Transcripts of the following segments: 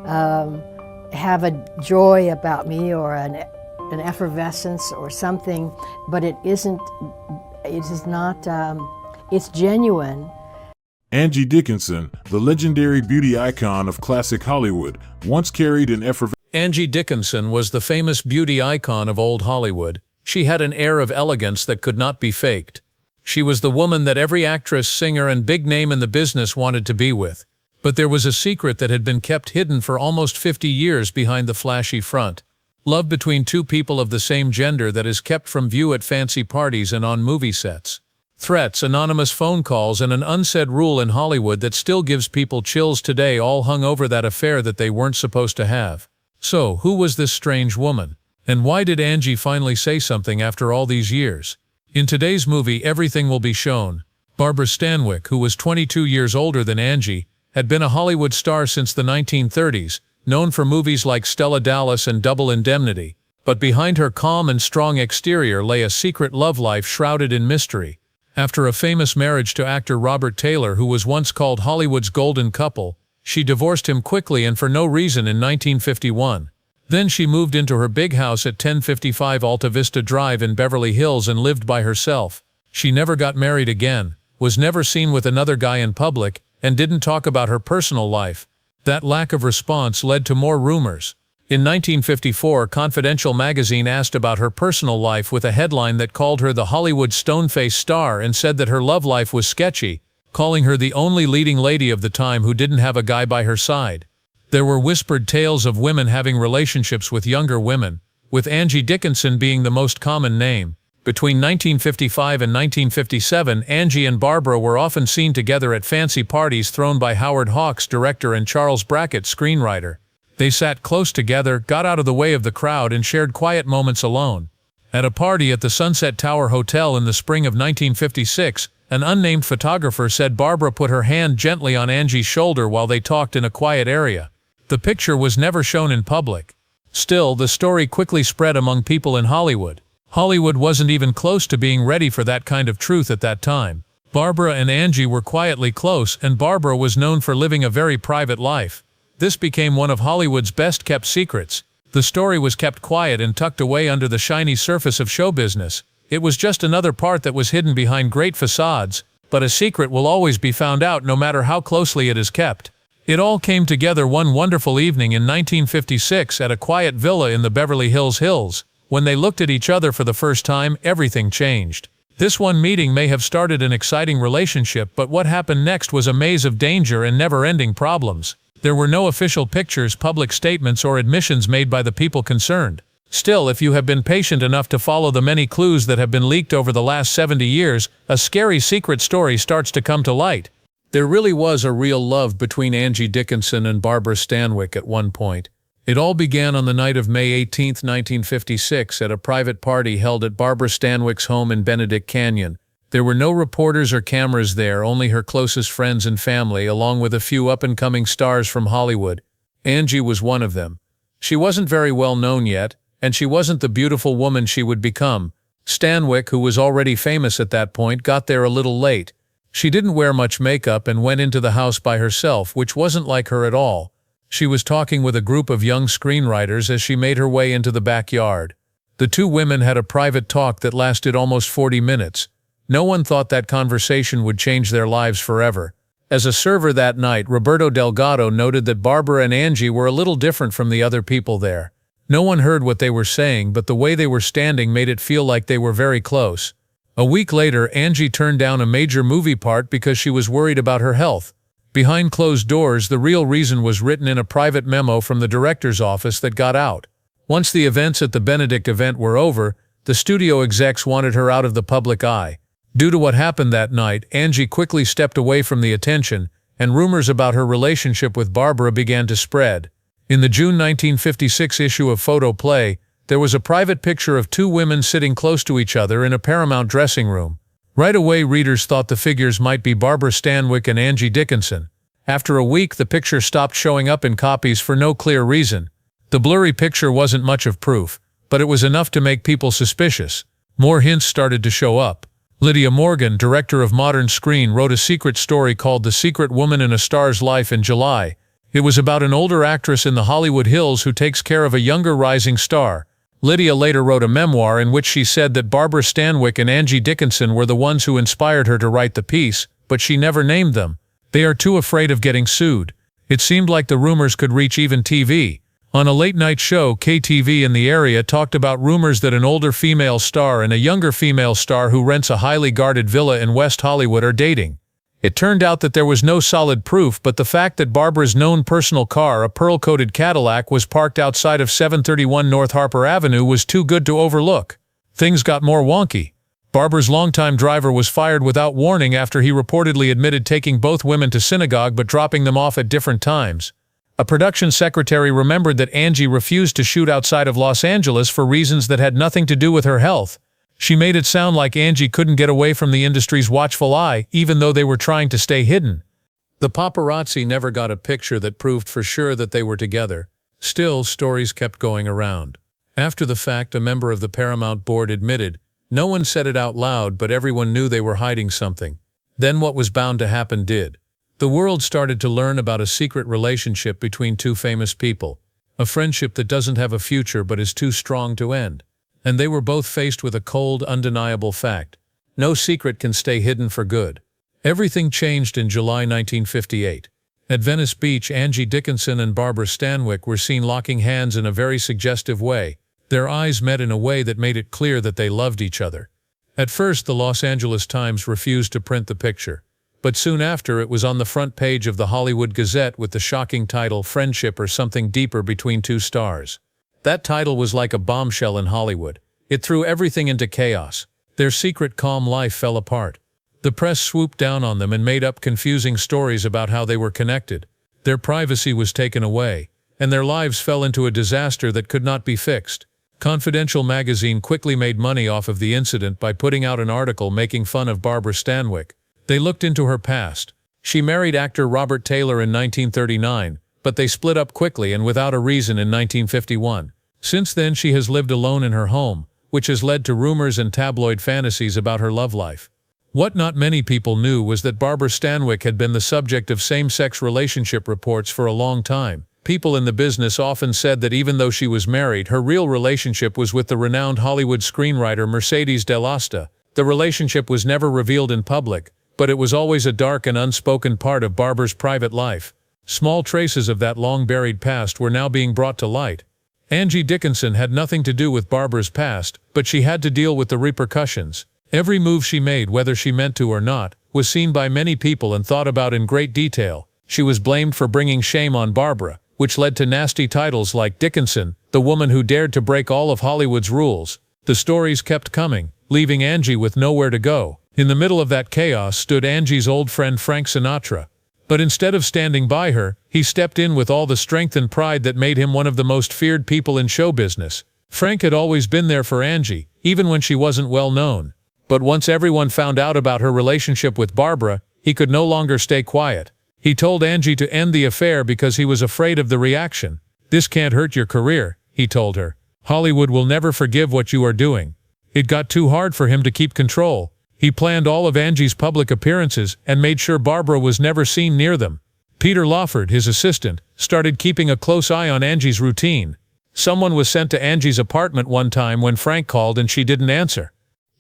have a joy about me or an effervescence or something, but it is not, it's genuine. Angie Dickinson, the legendary beauty icon of classic Hollywood, once carried an effervescence. Angie Dickinson was the famous beauty icon of old Hollywood. She had an air of elegance that could not be faked. She was the woman that every actress, singer, and big name in the business wanted to be with. But there was a secret that had been kept hidden for almost 50 years behind the flashy front. Love between two people of the same gender that is kept from view at fancy parties and on movie sets. Threats, anonymous phone calls, and an unsaid rule in Hollywood that still gives people chills today all hung over that affair that they weren't supposed to have. So, who was this strange woman? And why did Angie finally say something after all these years? In today's movie, everything will be shown. Barbara Stanwyck, who was 22 years older than Angie, had been a Hollywood star since the 1930s, known for movies like Stella Dallas and Double Indemnity. But behind her calm and strong exterior lay a secret love life shrouded in mystery. After a famous marriage to actor Robert Taylor, who was once called Hollywood's golden couple, she divorced him quickly and for no reason in 1951. Then she moved into her big house at 1055 Alta Vista Drive in Beverly Hills and lived by herself. She never got married again, was never seen with another guy in public, and didn't talk about her personal life. That lack of response led to more rumors. In 1954, Confidential magazine asked about her personal life with a headline that called her the Hollywood stone-faced star and said that her love life was sketchy, calling her the only leading lady of the time who didn't have a guy by her side. There were whispered tales of women having relationships with younger women, with Angie Dickinson being the most common name. Between 1955 and 1957, Angie and Barbara were often seen together at fancy parties thrown by Howard Hawks, director, and Charles Brackett, screenwriter. They sat close together, got out of the way of the crowd, and shared quiet moments alone. At a party at the Sunset Tower Hotel in the spring of 1956, an unnamed photographer said Barbara put her hand gently on Angie's shoulder while they talked in a quiet area. The picture was never shown in public. Still, the story quickly spread among people in Hollywood. Hollywood wasn't even close to being ready for that kind of truth at that time. Barbara and Angie were quietly close, and Barbara was known for living a very private life. This became one of Hollywood's best-kept secrets. The story was kept quiet and tucked away under the shiny surface of show business. It was just another part that was hidden behind great facades, but a secret will always be found out no matter how closely it is kept. It all came together one wonderful evening in 1956 at a quiet villa in the Beverly Hills. When they looked at each other for the first time, everything changed. This one meeting may have started an exciting relationship, but what happened next was a maze of danger and never-ending problems. There were no official pictures, public statements, or admissions made by the people concerned. Still, if you have been patient enough to follow the many clues that have been leaked over the last 70 years, a scary secret story starts to come to light. There really was a real love between Angie Dickinson and Barbara Stanwyck at one point. It all began on the night of May 18, 1956, at a private party held at Barbara Stanwyck's home in Benedict Canyon. There were no reporters or cameras there, only her closest friends and family, along with a few up-and-coming stars from Hollywood. Angie was one of them. She wasn't very well known yet, and she wasn't the beautiful woman she would become. Stanwyck, who was already famous at that point, got there a little late. She didn't wear much makeup and went into the house by herself, which wasn't like her at all. She was talking with a group of young screenwriters as she made her way into the backyard. The two women had a private talk that lasted almost 40 minutes. No one thought that conversation would change their lives forever. As a server that night, Roberto Delgado noted that Barbara and Angie were a little different from the other people there. No one heard what they were saying, but the way they were standing made it feel like they were very close. A week later, Angie turned down a major movie part because she was worried about her health. Behind closed doors, the real reason was written in a private memo from the director's office that got out. Once the events at the Benedict event were over, the studio execs wanted her out of the public eye. Due to what happened that night, Angie quickly stepped away from the attention, and rumors about her relationship with Barbara began to spread. In the June 1956 issue of Photo Play, there was a private picture of two women sitting close to each other in a Paramount dressing room. Right away, readers thought the figures might be Barbara Stanwyck and Angie Dickinson. After a week, the picture stopped showing up in copies for no clear reason. The blurry picture wasn't much of proof, but it was enough to make people suspicious. More hints started to show up. Lydia Morgan, director of Modern Screen, wrote a secret story called The Secret Woman in a Star's Life in July. It was about an older actress in the Hollywood Hills who takes care of a younger rising star. Lydia later wrote a memoir in which she said that Barbara Stanwyck and Angie Dickinson were the ones who inspired her to write the piece, but she never named them. They are too afraid of getting sued. It seemed like the rumors could reach even TV. On a late-night show, KTV in the area talked about rumors that an older female star and a younger female star who rents a highly guarded villa in West Hollywood are dating. It turned out that there was no solid proof, but the fact that Barbara's known personal car, a pearl-coated Cadillac, was parked outside of 731 North Harper Avenue was too good to overlook. Things got more wonky. Barbara's longtime driver was fired without warning after he reportedly admitted taking both women to synagogue but dropping them off at different times. A production secretary remembered that Angie refused to shoot outside of Los Angeles for reasons that had nothing to do with her health. She made it sound like Angie couldn't get away from the industry's watchful eye, even though they were trying to stay hidden. The paparazzi never got a picture that proved for sure that they were together. Still, stories kept going around. After the fact, a member of the Paramount board admitted, "No one said it out loud, but everyone knew they were hiding something." Then what was bound to happen did. The world started to learn about a secret relationship between two famous people, a friendship that doesn't have a future but is too strong to end. And they were both faced with a cold, undeniable fact. No secret can stay hidden for good. Everything changed in July 1958. At Venice Beach, Angie Dickinson and Barbara Stanwyck were seen locking hands in a very suggestive way. Their eyes met in a way that made it clear that they loved each other. At first, the Los Angeles Times refused to print the picture. But soon after, it was on the front page of the Hollywood Gazette with the shocking title, "Friendship or Something Deeper Between Two Stars." That title was like a bombshell in Hollywood. It threw everything into chaos. Their secret calm life fell apart. The press swooped down on them and made up confusing stories about how they were connected. Their privacy was taken away, and their lives fell into a disaster that could not be fixed. Confidential magazine quickly made money off of the incident by putting out an article making fun of Barbara Stanwyck. They looked into her past. She married actor Robert Taylor in 1939, but they split up quickly and without a reason in 1951. Since then, she has lived alone in her home, which has led to rumors and tabloid fantasies about her love life. What not many people knew was that Barbara Stanwyck had been the subject of same-sex relationship reports for a long time. People in the business often said that even though she was married, her real relationship was with the renowned Hollywood screenwriter Mercedes Delasta. The relationship was never revealed in public, but it was always a dark and unspoken part of Barbara's private life. Small traces of that long-buried past were now being brought to light. Angie Dickinson had nothing to do with Barbara's past, but she had to deal with the repercussions. Every move she made, whether she meant to or not, was seen by many people and thought about in great detail. She was blamed for bringing shame on Barbara, which led to nasty titles like Dickinson, the woman who dared to break all of Hollywood's rules. The stories kept coming, leaving Angie with nowhere to go. In the middle of that chaos stood Angie's old friend Frank Sinatra. But instead of standing by her, he stepped in with all the strength and pride that made him one of the most feared people in show business. Frank had always been there for Angie, even when she wasn't well known. But once everyone found out about her relationship with Barbara, he could no longer stay quiet. He told Angie to end the affair because he was afraid of the reaction. "This can't hurt your career," he told her. "Hollywood will never forgive what you are doing." It got too hard for him to keep control. He planned all of Angie's public appearances and made sure Barbara was never seen near them. Peter Lawford, his assistant, started keeping a close eye on Angie's routine. Someone was sent to Angie's apartment one time when Frank called and she didn't answer,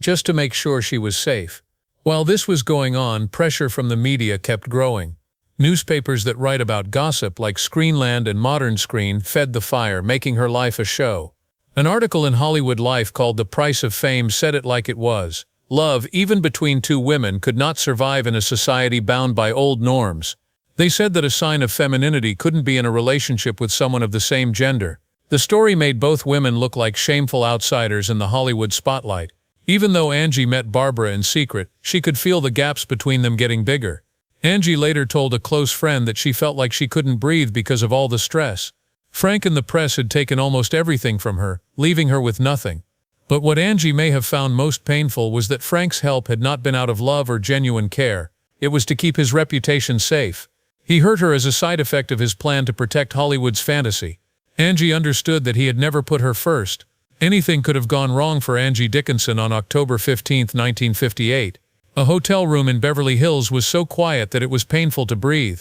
just to make sure she was safe. While this was going on, pressure from the media kept growing. Newspapers that write about gossip like Screenland and Modern Screen fed the fire, making her life a show. An article in Hollywood Life called "The Price of Fame" said it like it was. Love, even between two women, could not survive in a society bound by old norms. They said that a sign of femininity couldn't be in a relationship with someone of the same gender. The story made both women look like shameful outsiders in the Hollywood spotlight. Even though Angie met Barbara in secret, she could feel the gaps between them getting bigger. Angie later told a close friend that she felt like she couldn't breathe because of all the stress. Frank and the press had taken almost everything from her, leaving her with nothing. But what Angie may have found most painful was that Frank's help had not been out of love or genuine care. It was to keep his reputation safe. He hurt her as a side effect of his plan to protect Hollywood's fantasy. Angie understood that he had never put her first. Anything could have gone wrong for Angie Dickinson on October 15, 1958. A hotel room in Beverly Hills was so quiet that it was painful to breathe.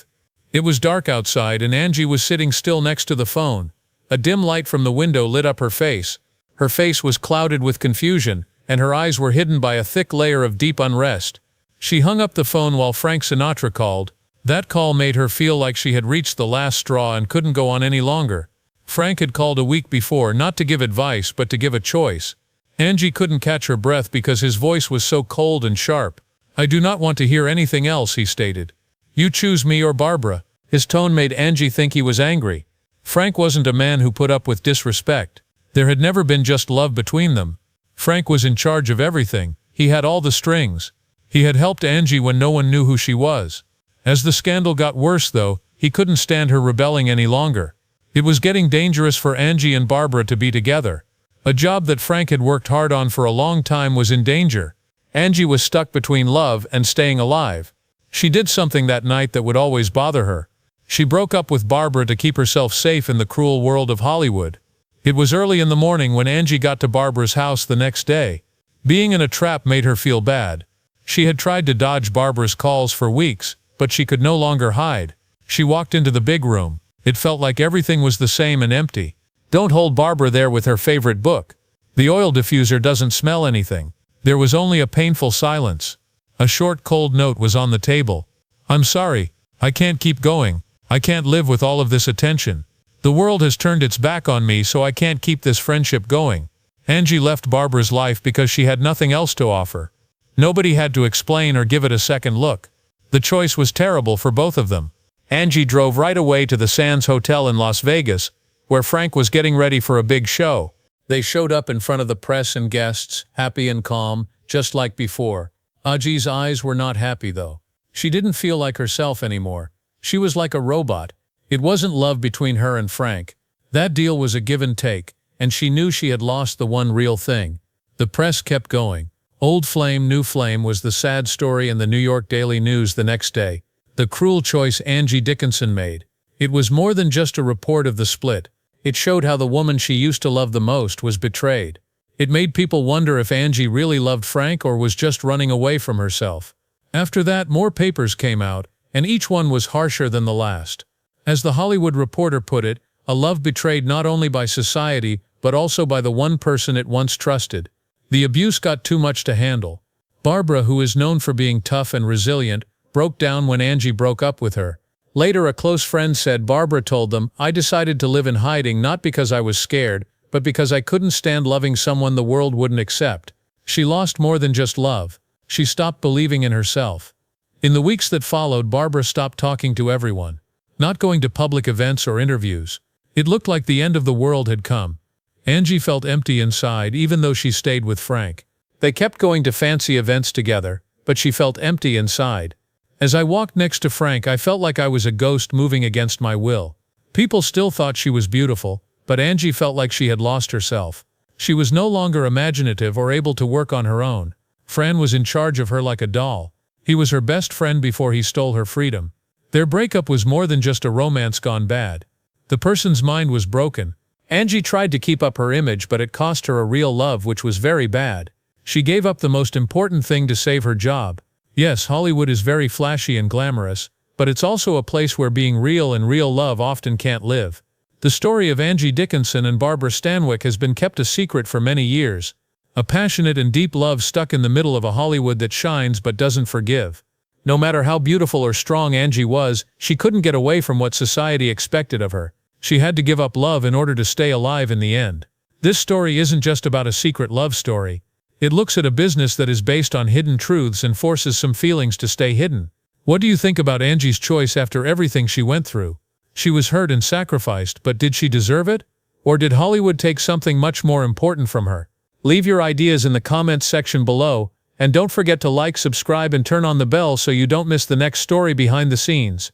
It was dark outside and Angie was sitting still next to the phone. A dim light from the window lit up her face. Her face was clouded with confusion, and her eyes were hidden by a thick layer of deep unrest. She hung up the phone while Frank Sinatra called. That call made her feel like she had reached the last straw and couldn't go on any longer. Frank had called a week before, not to give advice, but to give a choice. Angie couldn't catch her breath because his voice was so cold and sharp. "I do not want to hear anything else," he stated. "You choose me or Barbara." His tone made Angie think he was angry. Frank wasn't a man who put up with disrespect. There had never been just love between them. Frank was in charge of everything. He had all the strings. He had helped Angie when no one knew who she was. As the scandal got worse, though, he couldn't stand her rebelling any longer. It was getting dangerous for Angie and Barbara to be together. A job that Frank had worked hard on for a long time was in danger. Angie was stuck between love and staying alive. She did something that night that would always bother her. She broke up with Barbara to keep herself safe in the cruel world of Hollywood. It was early in the morning when Angie got to Barbara's house the next day. Being in a trap made her feel bad. She had tried to dodge Barbara's calls for weeks, but she could no longer hide. She walked into the big room. It felt like everything was the same and empty. Don't hold Barbara there with her favorite book. The oil diffuser doesn't smell anything. There was only a painful silence. A short, cold note was on the table. "I'm sorry. I can't keep going. I can't live with all of this attention. The world has turned its back on me, so I can't keep this friendship going." Angie left Barbara's life because she had nothing else to offer. Nobody had to explain or give it a second look. The choice was terrible for both of them. Angie drove right away to the Sands Hotel in Las Vegas, where Frank was getting ready for a big show. They showed up in front of the press and guests, happy and calm, just like before. Angie's eyes were not happy, though. She didn't feel like herself anymore. She was like a robot. It wasn't love between her and Frank. That deal was a give and take, and she knew she had lost the one real thing. The press kept going. Old flame, new flame was the sad story in the New York Daily News the next day. The cruel choice Angie Dickinson made. It was more than just a report of the split. It showed how the woman she used to love the most was betrayed. It made people wonder if Angie really loved Frank or was just running away from herself. After that, more papers came out, and each one was harsher than the last. As the Hollywood Reporter put it, a love betrayed not only by society, but also by the one person it once trusted. The abuse got too much to handle. Barbara, who is known for being tough and resilient, broke down when Angie broke up with her. Later, a close friend said Barbara told them, "I decided to live in hiding not because I was scared, but because I couldn't stand loving someone the world wouldn't accept." She lost more than just love. She stopped believing in herself. In the weeks that followed, Barbara stopped talking to everyone, not going to public events or interviews. It looked like the end of the world had come. Angie felt empty inside, even though she stayed with Frank. They kept going to fancy events together, but she felt empty inside. As I walked next to Frank, I felt like I was a ghost moving against my will. People still thought she was beautiful, but Angie felt like she had lost herself. She was no longer imaginative or able to work on her own. Fran was in charge of her like a doll. He was her best friend before he stole her freedom. Their breakup was more than just a romance gone bad. The person's mind was broken. Angie tried to keep up her image, but it cost her a real love, which was very bad. She gave up the most important thing to save her job. Yes, Hollywood is very flashy and glamorous, but it's also a place where being real and real love often can't live. The story of Angie Dickinson and Barbara Stanwyck has been kept a secret for many years. A passionate and deep love stuck in the middle of a Hollywood that shines but doesn't forgive. No matter how beautiful or strong Angie was, she couldn't get away from what society expected of her. She had to give up love in order to stay alive in the end. This story isn't just about a secret love story. It looks at a business that is based on hidden truths and forces some feelings to stay hidden. What do you think about Angie's choice after everything she went through? She was hurt and sacrificed, but did she deserve it? Or did Hollywood take something much more important from her? Leave your ideas in the comments section below, and don't forget to like, subscribe, and turn on the bell so you don't miss the next story behind the scenes.